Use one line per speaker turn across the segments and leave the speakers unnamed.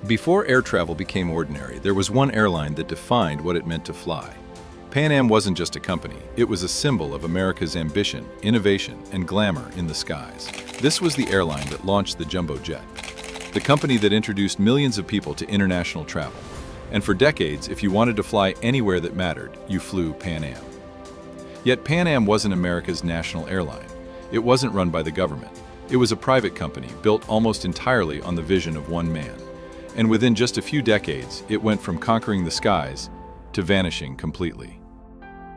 Before air travel became ordinary, there was one airline that defined what it meant to fly. Pan Am wasn't just a company, it was a symbol of America's ambition, innovation, and glamour in the skies. This was the airline that launched the jumbo jet, the company that introduced millions of people to international travel. And for decades, if you wanted to fly anywhere that mattered, you flew Pan Am. Yet Pan Am wasn't America's national airline. It wasn't run by the government. It was a private company built almost entirely on the vision of one man. And within just a few decades, it went from conquering the skies to vanishing completely.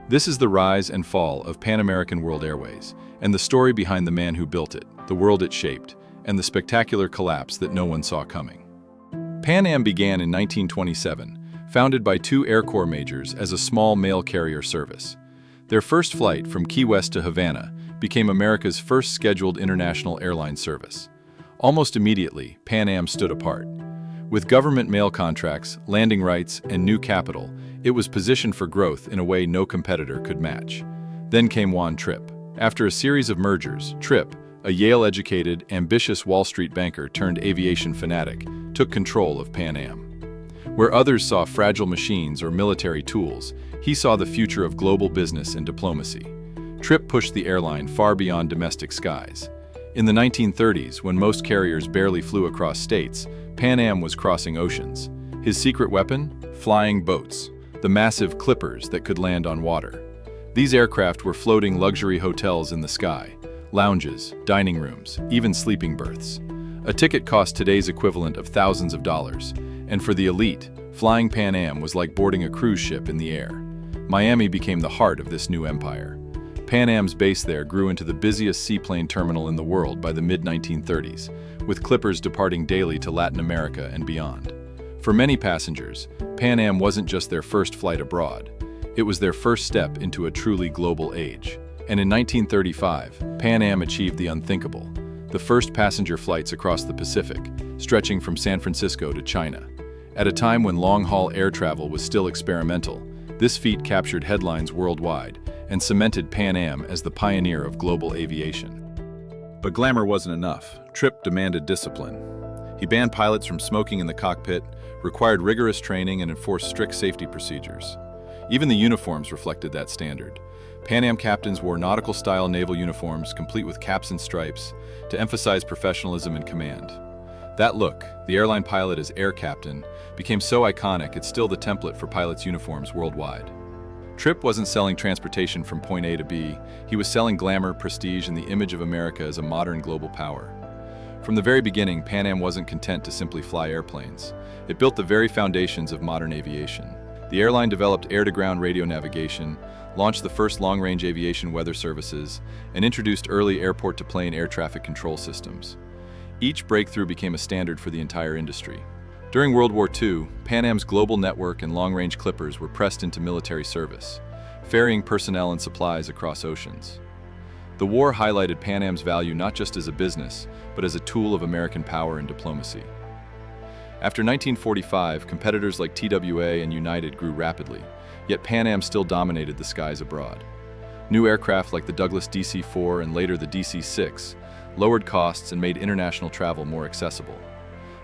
This is the rise and fall of American World Airways, and the story behind the man who built it, the world it shaped, and the spectacular collapse that no one saw coming. Pan Am began in 1927, founded by two Air Corps majors as a small mail carrier service. Their first flight from Key West to Havana became America's first scheduled international airline service. Almost immediately, Pan Am stood apart. With government mail contracts, landing rights, and new capital, it was positioned for growth in a way no competitor could match. Then came Juan Trippe. After a series of mergers, Trippe, a Yale-educated, ambitious Wall Street banker turned aviation fanatic, took control of Pan Am. Where others saw fragile machines or military tools, he saw the future of global business and diplomacy. Trippe pushed the airline far beyond domestic skies. In the 1930s, when most carriers barely flew across states, Pan Am was crossing oceans. His secret weapon? Flying boats, the massive clippers that could land on water. These aircraft were floating luxury hotels in the sky, lounges, dining rooms, even sleeping berths. A ticket cost today's equivalent of thousands of dollars, and for the elite, flying Pan Am was like boarding a cruise ship in the air. Miami became the heart of this new empire. Pan Am's base there grew into the busiest seaplane terminal in the world by the mid-1930s, with clippers departing daily to Latin America and beyond. For many passengers, Pan Am wasn't just their first flight abroad. It was their first step into a truly global age. And in 1935, Pan Am achieved the unthinkable, the first passenger flights across the Pacific, stretching from San Francisco to China. At a time when long-haul air travel was still experimental, this feat captured headlines worldwide and cemented Pan Am as the pioneer of global aviation. But glamour wasn't enough. Trippe demanded discipline. He banned pilots from smoking in the cockpit, required rigorous training, and enforced strict safety procedures. Even the uniforms reflected that standard. Pan Am captains wore nautical-style naval uniforms complete with caps and stripes to emphasize professionalism and command. That look, the airline pilot as air captain, became so iconic it's still the template for pilots' uniforms worldwide. Trippe wasn't selling transportation from point A to B, he was selling glamour, prestige, and the image of America as a modern global power. From the very beginning, Pan Am wasn't content to simply fly airplanes. It built the very foundations of modern aviation. The airline developed air-to-ground radio navigation, launched the first long-range aviation weather services, and introduced early airport-to-plane air traffic control systems. Each breakthrough became a standard for the entire industry. During World War II, Pan Am's global network and long-range clippers were pressed into military service, ferrying personnel and supplies across oceans. The war highlighted Pan Am's value not just as a business, but as a tool of American power and diplomacy. After 1945, competitors like TWA and United grew rapidly, yet Pan Am still dominated the skies abroad. New aircraft like the Douglas DC-4 and later the DC-6 lowered costs and made international travel more accessible.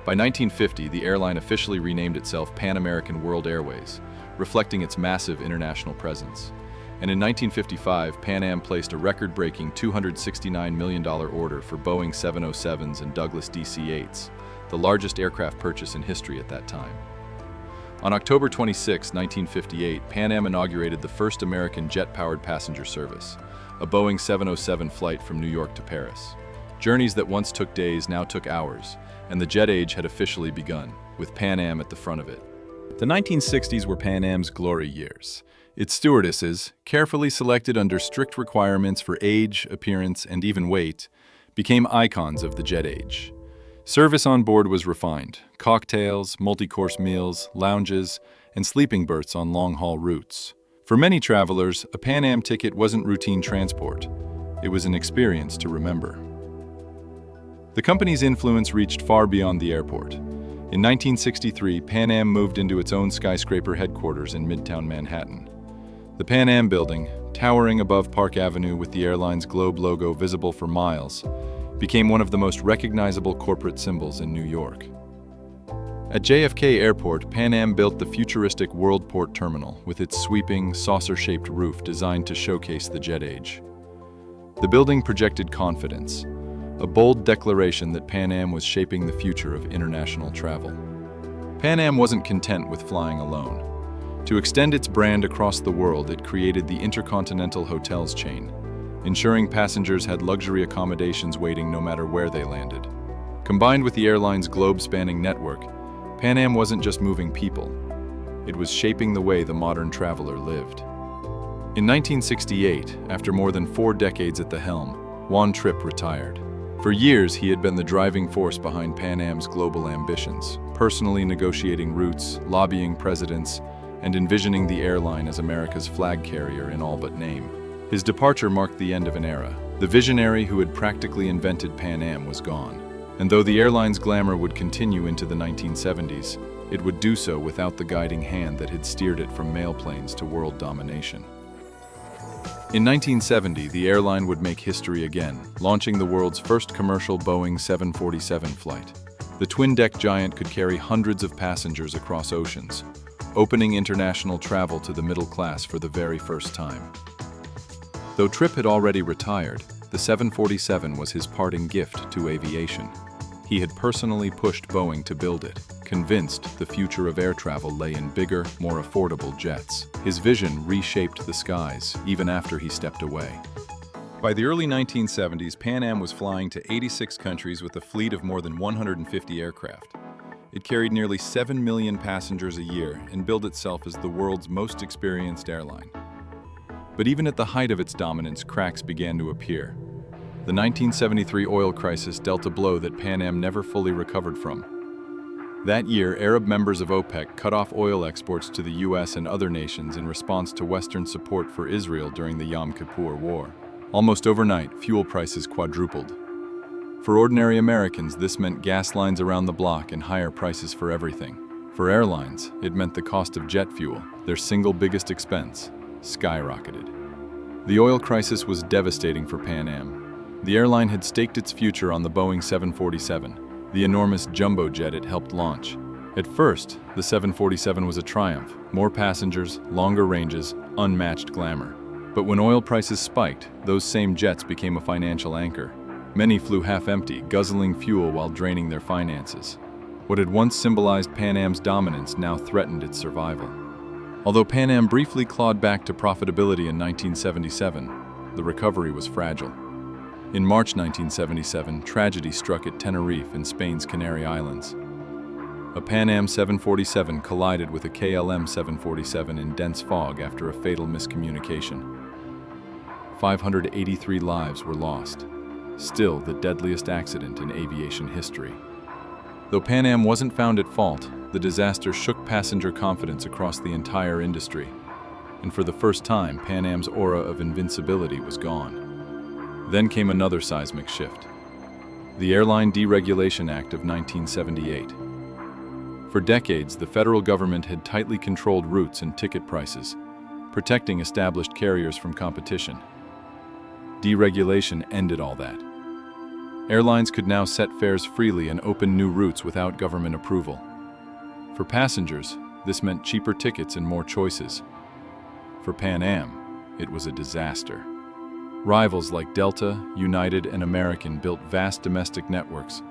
By 1950, the airline officially renamed itself American World Airways, reflecting its massive international presence. And in 1955, Pan Am placed a record-breaking $269 million order for Boeing 707s and Douglas DC-8s, the largest aircraft purchase in history at that time. On October 26, 1958, Pan Am inaugurated the first American jet-powered passenger service, a Boeing 707 flight from New York to Paris. Journeys that once took days now took hours, and the jet age had officially begun, with Pan Am at the front of it. The 1960s were Pan Am's glory years. Its stewardesses, carefully selected under strict requirements for age, appearance, and even weight, became icons of the jet age. Service on board was refined: cocktails, multi-course meals, lounges, and sleeping berths on long-haul routes. For many travelers, a Pan Am ticket wasn't routine transport. It was an experience to remember. The company's influence reached far beyond the airport. In 1963, Pan Am moved into its own skyscraper headquarters in Midtown Manhattan. The Pan Am building, towering above Park Avenue with the airline's globe logo visible for miles, became one of the most recognizable corporate symbols in New York. At JFK Airport, Pan Am built the futuristic Worldport Terminal with its sweeping, saucer-shaped roof designed to showcase the jet age. The building projected confidence, a bold declaration that Pan Am was shaping the future of international travel. Pan Am wasn't content with flying alone. To extend its brand across the world, it created the Intercontinental Hotels chain, ensuring passengers had luxury accommodations waiting no matter where they landed. Combined with the airline's globe-spanning network, Pan Am wasn't just moving people. It was shaping the way the modern traveler lived. In 1968, after more than 4 decades at the helm, Juan Trippe retired. For years, he had been the driving force behind Pan Am's global ambitions, personally negotiating routes, lobbying presidents, and envisioning the airline as America's flag carrier in all but name. His departure marked the end of an era. The visionary who had practically invented Pan Am was gone. And though the airline's glamour would continue into the 1970s, it would do so without the guiding hand that had steered it from mail planes to world domination. In 1970, the airline would make history again, launching the world's first commercial Boeing 747 flight. The twin-deck giant could carry hundreds of passengers across oceans, opening international travel to the middle class for the very first time. Though Trippe had already retired, the 747 was his parting gift to aviation. He had personally pushed Boeing to build it, convinced the future of air travel lay in bigger, more affordable jets. His vision reshaped the skies, even after he stepped away. By the early 1970s, Pan Am was flying to 86 countries with a fleet of more than 150 aircraft. It carried nearly 7 million passengers a year and billed itself as the world's most experienced airline. But even at the height of its dominance, cracks began to appear. The 1973 oil crisis dealt a blow that Pan Am never fully recovered from. That year, Arab members of OPEC cut off oil exports to the US and other nations in response to Western support for Israel during the Yom Kippur War. Almost overnight, fuel prices quadrupled. For ordinary Americans, this meant gas lines around the block and higher prices for everything. For airlines, it meant the cost of jet fuel, their single biggest expense, skyrocketed. The oil crisis was devastating for Pan Am. The airline had staked its future on the Boeing 747, the enormous jumbo jet it helped launch. At first, the 747 was a triumph: more passengers, longer ranges, unmatched glamour. But when oil prices spiked, those same jets became a financial anchor. Many flew half-empty, guzzling fuel while draining their finances. What had once symbolized Pan Am's dominance now threatened its survival. Although Pan Am briefly clawed back to profitability in 1977, the recovery was fragile. In March 1977, tragedy struck at Tenerife in Spain's Canary Islands. A Pan Am 747 collided with a KLM 747 in dense fog after a fatal miscommunication. 583 lives were lost, still the deadliest accident in aviation history. Though Pan Am wasn't found at fault, the disaster shook passenger confidence across the entire industry. And for the first time, Pan Am's aura of invincibility was gone. Then came another seismic shift: the Airline Deregulation Act of 1978. For decades, the federal government had tightly controlled routes and ticket prices, protecting established carriers from competition. Deregulation ended all that. Airlines could now set fares freely and open new routes without government approval. For passengers, this meant cheaper tickets and more choices. For Pan Am, it was a disaster. Rivals like Delta, United, and American built vast domestic networks,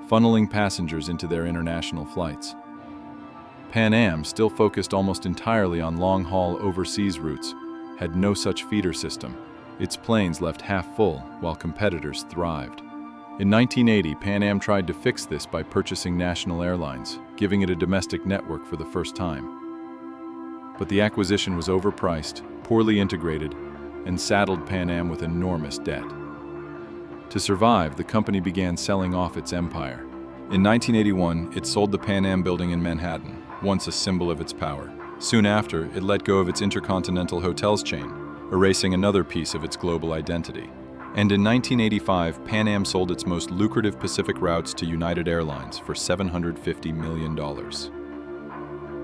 funneling passengers into their international flights. Pan Am, still focused almost entirely on long-haul overseas routes, had no such feeder system. Its planes left half full, while competitors thrived. In 1980, Pan Am tried to fix this by purchasing National Airlines, giving it a domestic network for the first time. But the acquisition was overpriced, poorly integrated, and saddled Pan Am with enormous debt. To survive, the company began selling off its empire. In 1981, it sold the Pan Am building in Manhattan, once a symbol of its power. Soon after, it let go of its Intercontinental Hotels chain, erasing another piece of its global identity. And in 1985, Pan Am sold its most lucrative Pacific routes to United Airlines for $750 million.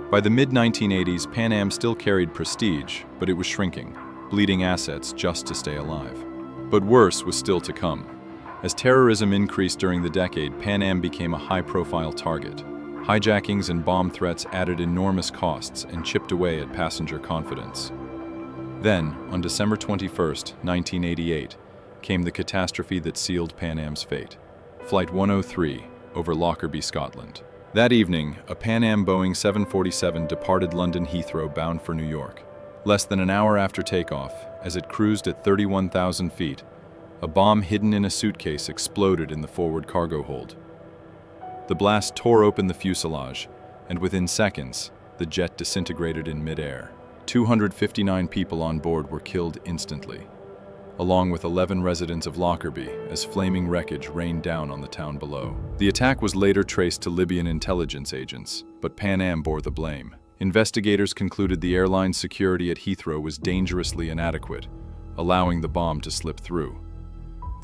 By the mid-1980s, Pan Am still carried prestige, but it was shrinking, bleeding assets just to stay alive. But worse was still to come. As terrorism increased during the decade, Pan Am became a high-profile target. Hijackings and bomb threats added enormous costs and chipped away at passenger confidence. Then, on December 21, 1988, came the catastrophe that sealed Pan Am's fate. Flight 103 over Lockerbie, Scotland. That evening, a Pan Am Boeing 747 departed London Heathrow bound for New York. Less than an hour after takeoff, as it cruised at 31,000 feet, a bomb hidden in a suitcase exploded in the forward cargo hold. The blast tore open the fuselage, and within seconds, the jet disintegrated in midair. 259 people on board were killed instantly, along with 11 residents of Lockerbie, as flaming wreckage rained down on the town below. The attack was later traced to Libyan intelligence agents, but Pan Am bore the blame. Investigators concluded the airline's security at Heathrow was dangerously inadequate, allowing the bomb to slip through.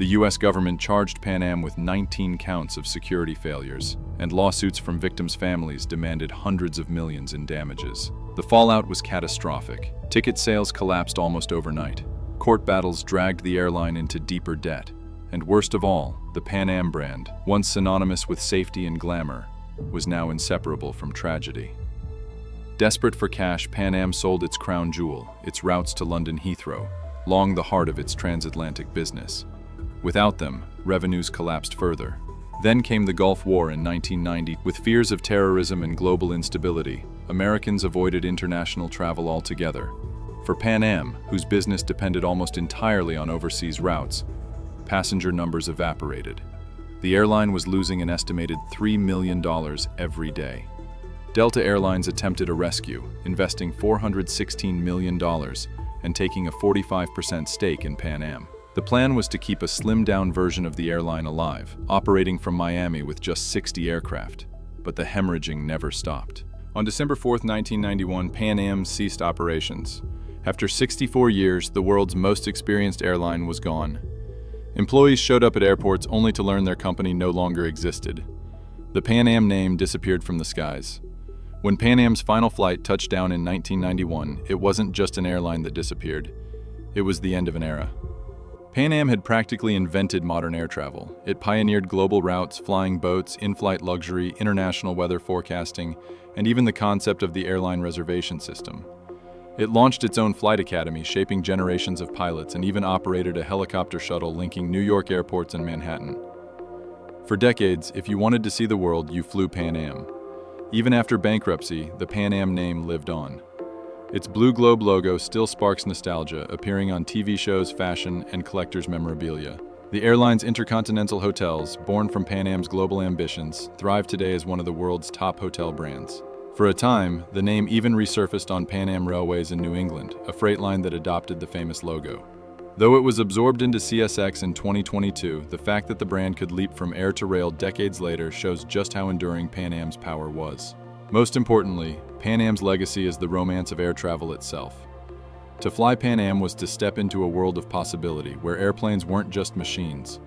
The U.S. government charged Pan Am with 19 counts of security failures, and lawsuits from victims' families demanded hundreds of millions in damages. The fallout was catastrophic. Ticket sales collapsed almost overnight. Court battles dragged the airline into deeper debt. And worst of all, the Pan Am brand, once synonymous with safety and glamour, was now inseparable from tragedy. Desperate for cash, Pan Am sold its crown jewel, its routes to London Heathrow, long the heart of its transatlantic business. Without them, revenues collapsed further. Then came the Gulf War in 1990. With fears of terrorism and global instability, Americans avoided international travel altogether. For Pan Am, whose business depended almost entirely on overseas routes, passenger numbers evaporated. The airline was losing an estimated $3 million every day. Delta Airlines attempted a rescue, investing $416 million and taking a 45% stake in Pan Am. The plan was to keep a slimmed-down version of the airline alive, operating from Miami with just 60 aircraft. But the hemorrhaging never stopped. On December 4, 1991, Pan Am ceased operations. After 64 years, the world's most experienced airline was gone. Employees showed up at airports only to learn their company no longer existed. The Pan Am name disappeared from the skies. When Pan Am's final flight touched down in 1991, it wasn't just an airline that disappeared. It was the end of an era. Pan Am had practically invented modern air travel. It pioneered global routes, flying boats, in-flight luxury, international weather forecasting, and even the concept of the airline reservation system. It launched its own flight academy, shaping generations of pilots, and even operated a helicopter shuttle linking New York airports and Manhattan. For decades, if you wanted to see the world, you flew Pan Am. Even after bankruptcy, the Pan Am name lived on. Its blue globe logo still sparks nostalgia, appearing on TV shows, fashion, and collectors' memorabilia. The airline's intercontinental hotels, born from Pan Am's global ambitions, thrive today as one of the world's top hotel brands. For a time, the name even resurfaced on Pan Am Railways in New England, a freight line that adopted the famous logo. Though it was absorbed into CSX in 2022, the fact that the brand could leap from air to rail decades later shows just how enduring Pan Am's power was. Most importantly, Pan Am's legacy is the romance of air travel itself. To fly Pan Am was to step into a world of possibility, where airplanes weren't just machines.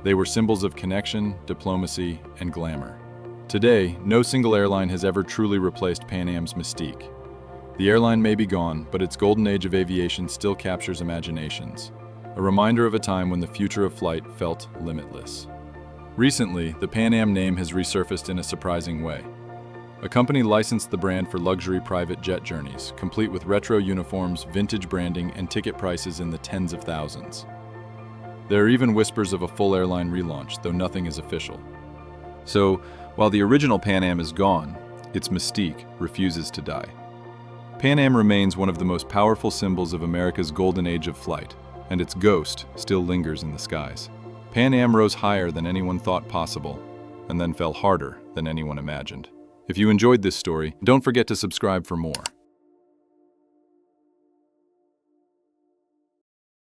They were symbols of connection, diplomacy, and glamour. Today, no single airline has ever truly replaced Pan Am's mystique. The airline may be gone, but its golden age of aviation still captures imaginations, a reminder of a time when the future of flight felt limitless. Recently, the Pan Am name has resurfaced in a surprising way. A company licensed the brand for luxury private jet journeys, complete with retro uniforms, vintage branding, and ticket prices in the tens of thousands. There are even whispers of a full airline relaunch, though nothing is official. So, while the original Pan Am is gone, its mystique refuses to die. Pan Am remains one of the most powerful symbols of America's golden age of flight, and its ghost still lingers in the skies. Pan Am rose higher than anyone thought possible, and then fell harder than anyone imagined. If you enjoyed this story, don't forget to subscribe for more.